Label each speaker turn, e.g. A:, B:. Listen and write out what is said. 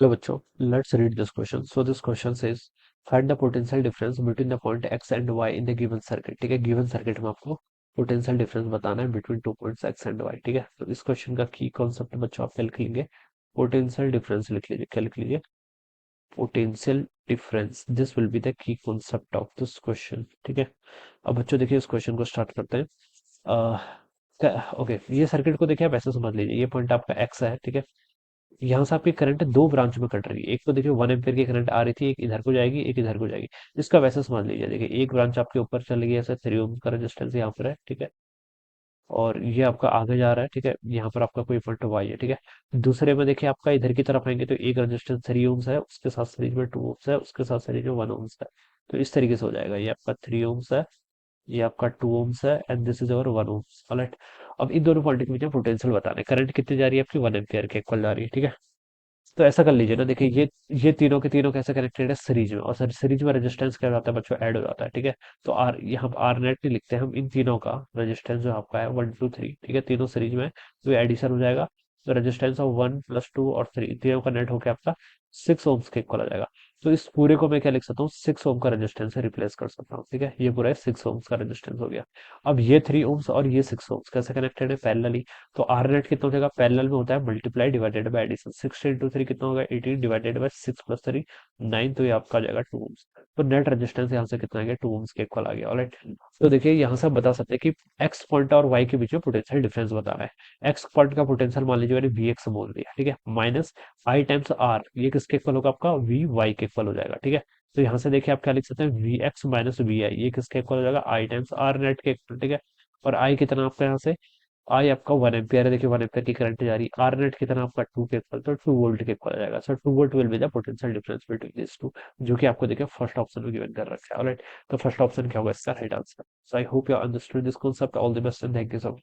A: Hello बच्चों, let's read this question. So this question says find the potential difference between the point x and y in the given circuit. ठीक है, given circuit में आपको potential difference बताना है between two points x and y. ठीक है, तो इस क्वेश्चन का की कॉन्सेप्ट बच्चों आप क्या लिख लेंगे? पोटेंशियल डिफरेंस लिख लीजिए. क्या लिख लीजिए? Potential difference. This will be the key concept of this question. ठीक है, अब बच्चों देखिए इस क्वेश्चन को स्टार्ट करते हैं. ओके, ये सर्किट को देखिए आप ऐसे समझ लीजिए. ये पॉइंट आपका एक्स है. ठीक है, यहाँ से आपकी करंट दो ब्रांच में कट रही है. एक तो देखिए 1 एम्पियर की करंट आ रही थी, एक इधर को जाएगी, एक इधर को जाएगी. इसका वैसे समझ लीजिए. देखिए एक ब्रांच आपके ऊपर चली गई, ऐसे 3 ओम का रेजिस्टेंस यहाँ पर है. ठीक है, और ये आपका आगे जा रहा है. ठीक है, यहाँ पर आपका कोई पॉइंट वाई है. ठीक है, दूसरे में देखिए आपका इधर की तरफ आएंगे तो एक रेजिस्टेंस 3 ओम्स है, उसके साथ सीरीज में 2 ओम्स है, उसके साथ सीरीज में 1 ओम्स है. तो इस तरीके से हो जाएगा. ये आपका 3 ओम्स है, ये आपका 2 ओम्स है, and this is our 1 ohms. Alright, अब इन दोनों पॉइंट के बीच में पोटेंशियल बताना है. करंट कितनी जा रही है आपकी? 1 एम्पियर के इक्वल जा रही है. ठीक है, तो ऐसा कर लीजिए ना. देखिए ये तीनों के तीनों कैसे कनेक्टेड है? सीरीज में. और सर सीरीज में रेजिस्टेंस क्या हो जाता है बच्चों? ऐड हो जाता है. ठीक है, तो आर यहाँ आर नेट नहीं लिखते हैं हम. इन तीनों का रेजिस्टेंस जो आपका है 1 2 3. ठीक है, तीनों सीरीज में है, तो एडिशन हो जाएगा. तो रेजिस्टेंस ऑफ 1 + 2 और 3 तीनों का नेट होकर आपका 6 ओम्स के इक्वल आ जाएगा. तो इस पूरे को मैं क्या लिख सकता हूँ? 6 ओम का रेजिस्टेंस से रिप्लेस कर सकता हूँ. ठीक है, ये पूरा 6 ओम्स का रेजिस्टेंस हो गया. अब ये 3 ओम्स और ये 6 ओम्स कैसे कनेक्टेड है? पैरेलली. तो आर नेट कितना हो जाएगा? पैरेलल में होता है मल्टीप्लाई डिवाइडेड बाय एडिशन. 16 × 3 कितना होगा? 18 डिवाइडेड बाय 6 + 3 9. तो ये आपका आ जाएगा 2 ओम्स. तो नेट रेजिस्टेंस यहाँ से कितना आ गया? 2 ओम्स के इक्वल आ गया. ऑलराइट, तो देखिए यहाँ से आप बता सकते हैं कि एक्स पॉइंट और वाई के बीच में पोटेंशियल डिफरेंस बताना है. एक्स पॉइंट का पोटेंशियल मान लीजिए मैंने वी एक्स बोल दिया. ठीक है, माइनस आई टाइम्स आर, ये किसके इक्वल होगा? आपका वी वाई के इक्वल हो जाएगा. ठीक है, तो यहाँ से देखिए आप क्या लिख सकते हैं? वी एक्स माइनस वी आई, ये किसके इक्वल हो जाएगा? आई टाइम्स आर नेट के इक्वल. ठीक है, और आई कितना आपका यहाँ से? आई आपका 1 एम्पियर है. देखिए 1 एम्पियर की करंट जा रही है. आर नेट कितना आपका? 2 के इक्वल, तो 2 वोल्ट के इक्वल आ जाएगा. Sir 2 volt will be the potential difference between this two, जो कि आपको देखिए फर्स्ट ऑप्शन में गिवन कर रखा है. ऑलराइट, तो फर्स्ट ऑप्शन क्या होगा इसका right answer? So I hope you understood this concept. All the best and thank you so much.